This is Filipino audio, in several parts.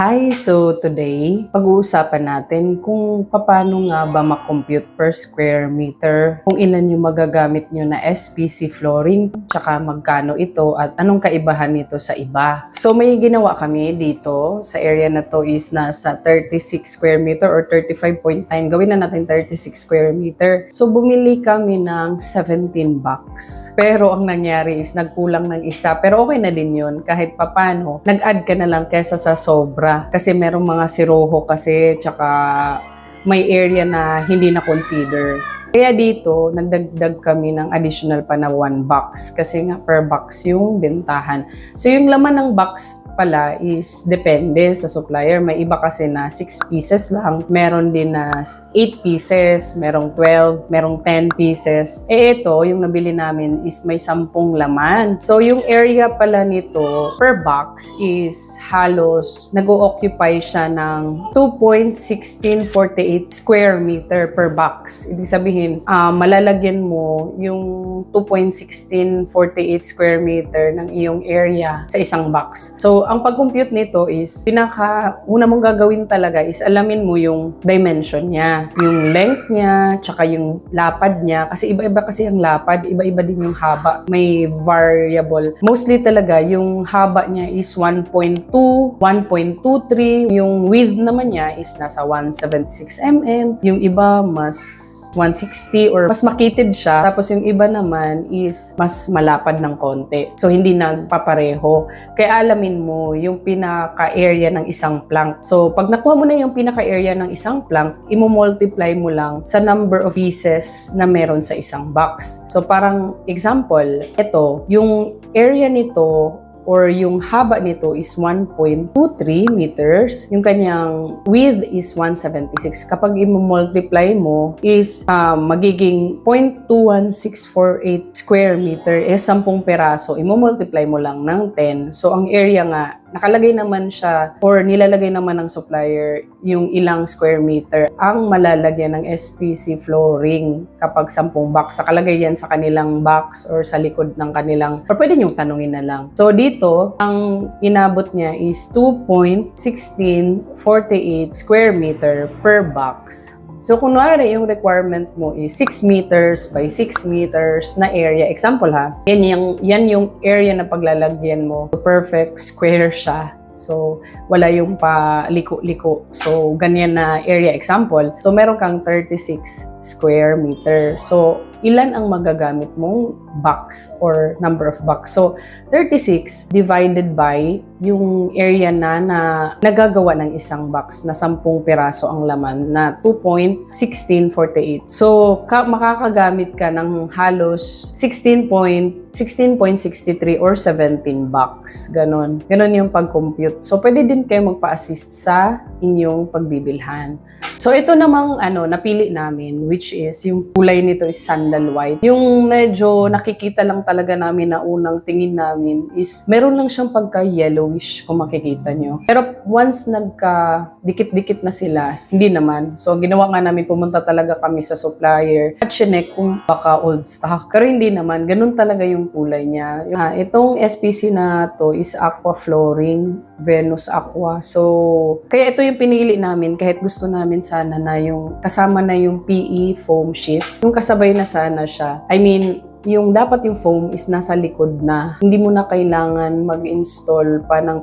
Hi! So today, pag-uusapan natin kung paano nga ba ma-compute per square meter, kung ilan yung magagamit nyo na SPC flooring, tsaka magkano ito at anong kaibahan nito sa iba. So may ginawa kami dito sa area na to is nasa 36 square meter or 35.9. Gawin na natin 36 square meter. So bumili kami ng 17 box. Pero ang nangyari is nagkulang ng isa. Pero okay na din yun kahit papano. Nag-add ka na lang kesa sa sobra. Kasi merong mga siroho kasi tsaka may area na hindi na consider. Kaya dito, nagdagdag kami ng additional pa na 1 box kasi nga per box yung bentahan. So yung laman ng box pala is depende sa supplier. May iba kasi na 6 pieces lang, meron din na 8 pieces, merong 12, merong 10 pieces. Ito, yung nabili namin is may 10 laman. So yung area pala nito per box is halos nag-o-occupy siya ng 2.1648 square meter per box. Ibig sabihin, malalagyan mo yung 2.1648 square meter ng iyong area sa isang box. So, ang pag-compute nito is, una mong gagawin talaga is alamin mo yung dimension niya, yung length niya, tsaka yung lapad niya. Kasi iba-iba kasi ang lapad, iba-iba din yung haba. May variable. Mostly talaga, yung haba niya is 1.2, 1.23. Yung width naman niya is nasa 176 mm. Yung iba mas 160 or mas makitid siya. Tapos yung iba naman is mas malapad ng konti. So, hindi nagpapareho. Kaya alamin mo yung pinaka-area ng isang plank. So, pag nakuha mo na yung pinaka-area ng isang plank, imo-multiply mo lang sa number of pieces na meron sa isang box. So, parang example, ito, yung area nito or yung haba nito is 1.23 meters. Yung kanyang width is 176. Kapag i-multiply mo is magiging 0.21648 square meter is 10 peraso. I-multiply mo lang ng 10. So, ang area nga, nakalagay naman siya or nilalagay naman ng supplier yung ilang square meter ang malalagyan ng SPC flooring kapag 10 box. Sakalagay yan sa kanilang box or sa likod ng kanilang or pwede niyong tanungin na lang. So, dito, ang inabot niya is 2.1648 square meter per box. So, kunwari yung requirement mo is 6 meters by 6 meters na area. Example ha, yan yung area na paglalagyan mo. So, perfect square siya. So, wala yung pa-liko-liko. So, ganyan na area example. So, meron kang 36 square meter. So, ilan ang magagamit mong box or number of box. So, 36 divided by yung area na nagagawa ng isang box na 10 piraso ang laman na 2.1648. So, makakagamit ka ng halos 16.63 or 17 box. Ganon. Ganon yung pag-compute. So, pwede din kayo magpa-assist sa inyong pagbibilhan. So, ito namang napili namin, which is yung kulay nito is sandal white. Yung medyo nakikita lang talaga namin na unang tingin namin is meron lang siyang pagka-yellowish kung makikita nyo. Pero once nagka-dikit-dikit na sila, hindi naman. So, ginawa nga namin, pumunta talaga kami sa supplier at chinek kung baka old stock. Pero hindi naman. Ganun talaga yung kulay niya. Itong SPC na to is aqua flooring, Venus Aqua. So, kaya ito yung pinili namin kahit gusto namin sana na yung kasama na yung PE foam sheet. Yung kasabay na sana siya. I mean, yung dapat yung foam is nasa likod na. Hindi mo na kailangan mag-install pa ng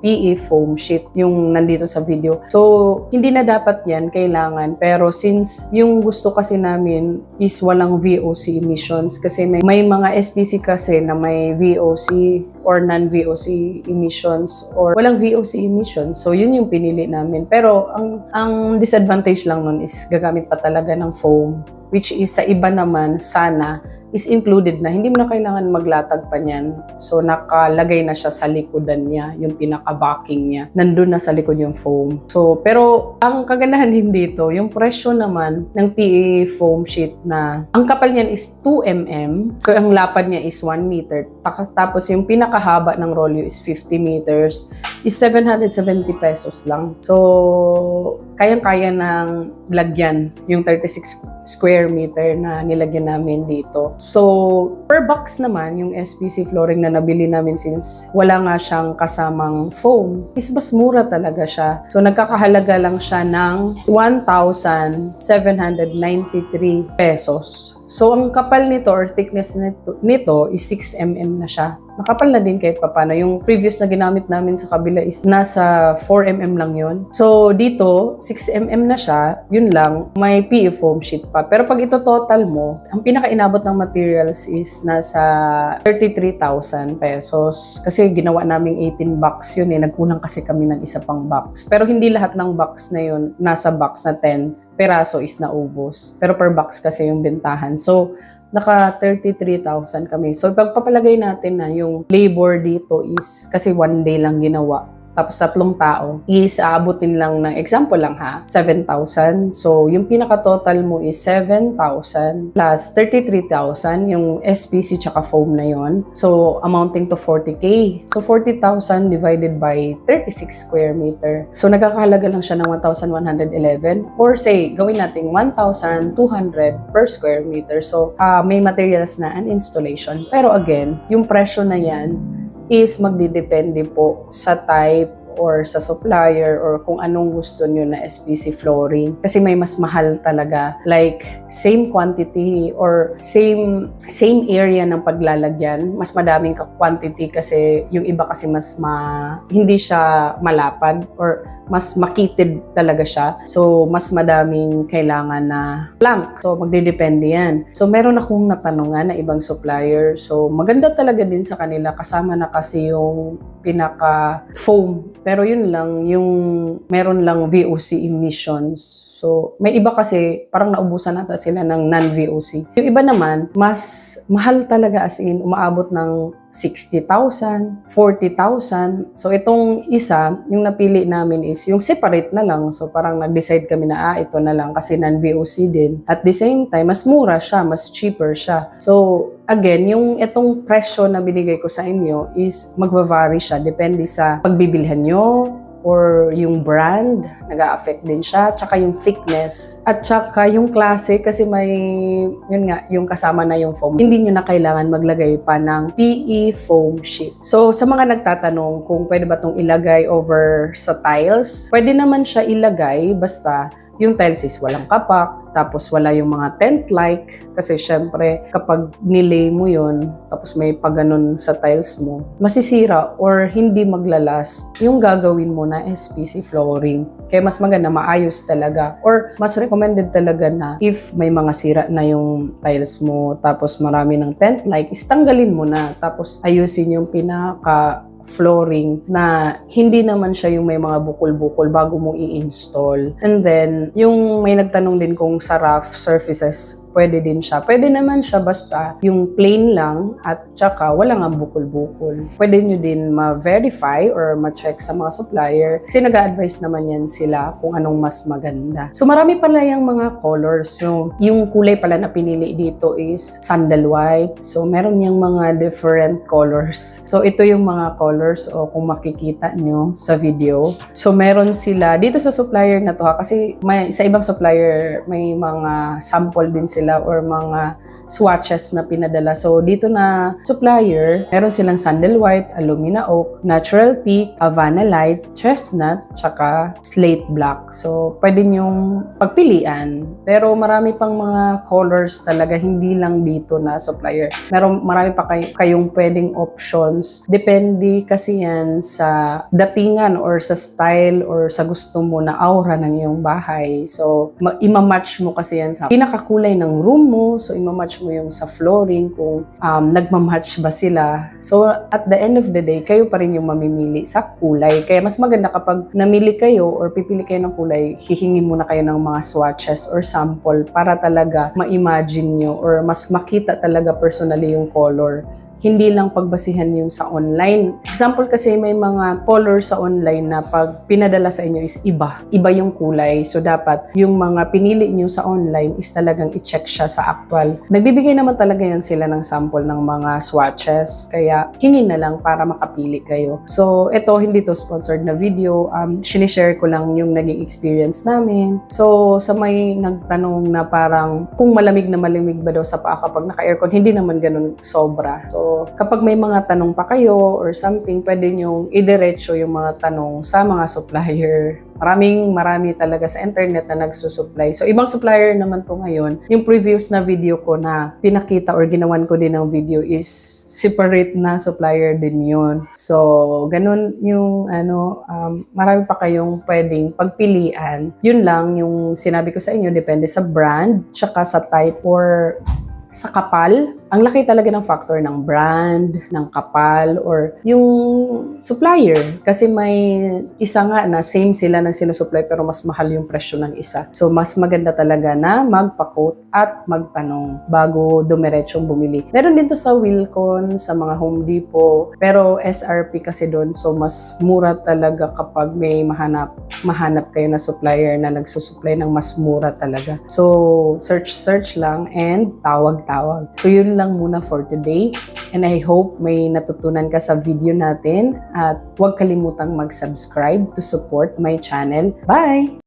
PE foam sheet yung nandito sa video. So, hindi na dapat yan kailangan. Pero since yung gusto kasi namin is walang VOC emissions kasi may mga SPC kasi na may VOC or non-VOC emissions or walang VOC emissions. So, yun yung pinili namin. Pero, ang disadvantage lang nun is gagamit pa talaga ng foam, which is sa iba naman, sana, is included na. Hindi mo na kailangan maglatag pa niyan. So, nakalagay na siya sa likodan niya, yung pinaka-backing niya. Nandun na sa likod yung foam. So, pero, ang kagandahan din dito, yung presyo naman ng PE foam sheet na, ang kapal niyan is 2 mm. So, ang lapad niya is 1 meter. Tapos, yung pinakahaba ng rolyo is 50 meters, is 770 pesos lang. So, kayang-kaya ng lagyan yung 36 square meter na nilagyan namin dito. So, per box naman, yung SPC flooring na nabili namin since wala nga siyang kasamang foam, is mas mura talaga siya. So, nagkakahalaga lang siya ng 1,793 pesos. So, ang kapal nito or thickness nito is 6 mm na siya. Makapal na din kahit papano. Yung previous na ginamit namin sa kabila is nasa 4 mm lang yun. So, dito, 6 mm na siya. Yun lang, may PE foam sheet pa. Pero pag ito total mo, ang pinaka-inabot ng materials is nasa 33,000 pesos. Kasi ginawa naming 18 box yun eh. Nagkulang kasi kami ng isa pang box. Pero hindi lahat ng box na yun, nasa box na 10 peraso is naubos. Pero per box kasi yung bentahan. So, naka 33,000 kami. So, pagpapalagay natin na yung labor dito is, kasi 1 day lang ginawa. Tapos 3 tao, is aabutin lang ng, example lang ha, 7,000. So, yung pinaka-total mo is 7,000 plus 33,000, yung SPC tsaka foam na yon. So, amounting to 40K. So, 40,000 divided by 36 square meter. So, nagkakahalaga lang siya ng 1,111. Or say, gawin natin 1,200 per square meter. So, may materials na and installation. Pero again, yung presyo na yan, is magdidepende po sa type or sa supplier or kung anong gusto nyo na SPC flooring. Kasi may mas mahal talaga. Like, same quantity or same area ng paglalagyan. Mas madaming quantity kasi yung iba kasi hindi siya malapad or mas makitid talaga siya. So, mas madaming kailangan na plank. So, magdidepende yan. So, meron akong natanungan na ibang supplier. So, maganda talaga din sa kanila. Kasama na kasi yung pinaka-foam. Pero yun lang, yung meron lang VOC emissions. So, may iba kasi parang naubusan nata sila ng non-VOC. Yung iba naman, mas mahal talaga as in, umaabot ng 60,000, 40,000. So, itong isa, yung napili namin is yung separate na lang. So, parang nag-decide kami na, ito na lang kasi non-VOC din. At the same time, mas mura siya, mas cheaper siya. So, again, yung itong presyo na binigay ko sa inyo is magva-vary siya. Depende sa pagbibilhan nyo, or yung brand, nag-a-affect din siya, tsaka yung thickness, at tsaka yung klase, kasi may, yun nga, yung kasama na yung foam. Hindi nyo na kailangan maglagay pa ng PE foam sheet. So, sa mga nagtatanong kung pwede ba itong ilagay over sa tiles, pwede naman siya ilagay, basta yung tiles is walang kapak, tapos wala yung mga tent-like, kasi syempre, kapag nilay mo yun, tapos may pagganon sa tiles mo, masisira or hindi maglalast yung gagawin mo na SPC flooring. Kaya mas maganda, maayos talaga. Or mas recommended talaga na if may mga sira na yung tiles mo, tapos marami ng tent-like, is tanggalin mo na, tapos ayusin yung pinaka flooring na hindi naman siya yung may mga bukol-bukol bago mo i-install. And then, yung may nagtanong din kung sa rough surfaces, pwede din siya. Pwede naman siya basta yung plain lang at tsaka wala nga bukol-bukol. Pwede nyo din ma-verify or ma-check sa mga supplier kasi nag-a-advise naman yan sila kung anong mas maganda. So, marami pala yung mga colors. So, yung kulay pala na pinili dito is sandal white. So, meron yung mga different colors. So, ito yung mga colors o kung makikita nyo sa video. So, meron sila dito sa supplier na to kasi sa ibang supplier may mga sample din sila or mga swatches na pinadala. So, dito na supplier, meron silang sandal white, alumina oak, natural teak, Havana light, chestnut, tsaka slate black. So, pwede nyong pagpilian. Pero marami pang mga colors talaga, hindi lang dito na supplier. Marami pa kayong pwedeng options. Depende kasi yan sa datingan or sa style or sa gusto mo na aura ng iyong bahay. So, ima-match mo kasi yan sa pinakakulay ng room mo. So, ima-match mo yung sa flooring kung nagmamatch ba sila. So, at the end of the day, kayo pa rin yung mamimili sa kulay. Kaya mas maganda kapag namili kayo or pipili kayo ng kulay, hihingi muna kayo ng mga swatches or sample para talaga ma-imagine nyo or mas makita talaga personally yung color hindi lang pagbasihan yung sa online. Example kasi may mga color sa online na pag pinadala sa inyo is iba. Iba yung kulay. So dapat yung mga pinili nyo sa online is talagang i-check siya sa actual. Nagbibigay naman talaga yan sila ng sample ng mga swatches. Kaya hingin na lang para makapili kayo. So ito, hindi to sponsored na video. Sinishare ko lang yung naging experience namin. So sa may nagtanong na parang kung malamig na malamig ba daw sa paa kapag naka-aircon, hindi naman ganun sobra. So, kapag may mga tanong pa kayo or something, pwede nyong idiretso yung mga tanong sa mga supplier. Marami talaga sa internet na nagsusupply. So, ibang supplier naman to ngayon. Yung previous na video ko na pinakita or ginawan ko din ng video is separate na supplier din yun. So, ganun yung marami pa kayong pwedeng pagpilian. Yun lang yung sinabi ko sa inyo, depende sa brand, tsaka sa type or sa kapal. Ang laki talaga ng factor ng brand, ng kapal, or yung supplier. Kasi may isa nga na same sila ng sinusupply pero mas mahal yung presyo ng isa. So, mas maganda talaga na magpa-quote at magtanong bago dumiretsyong bumili. Meron din to sa Wilcon, sa mga Home Depot, pero SRP kasi doon. So, mas mura talaga kapag may mahanap kayo na supplier na nagsusupply ng mas mura talaga. So, search lang and tawag-tawag. So, yun lang muna for today. And I hope may natutunan ka sa video natin at huwag kalimutang mag-subscribe to support my channel. Bye!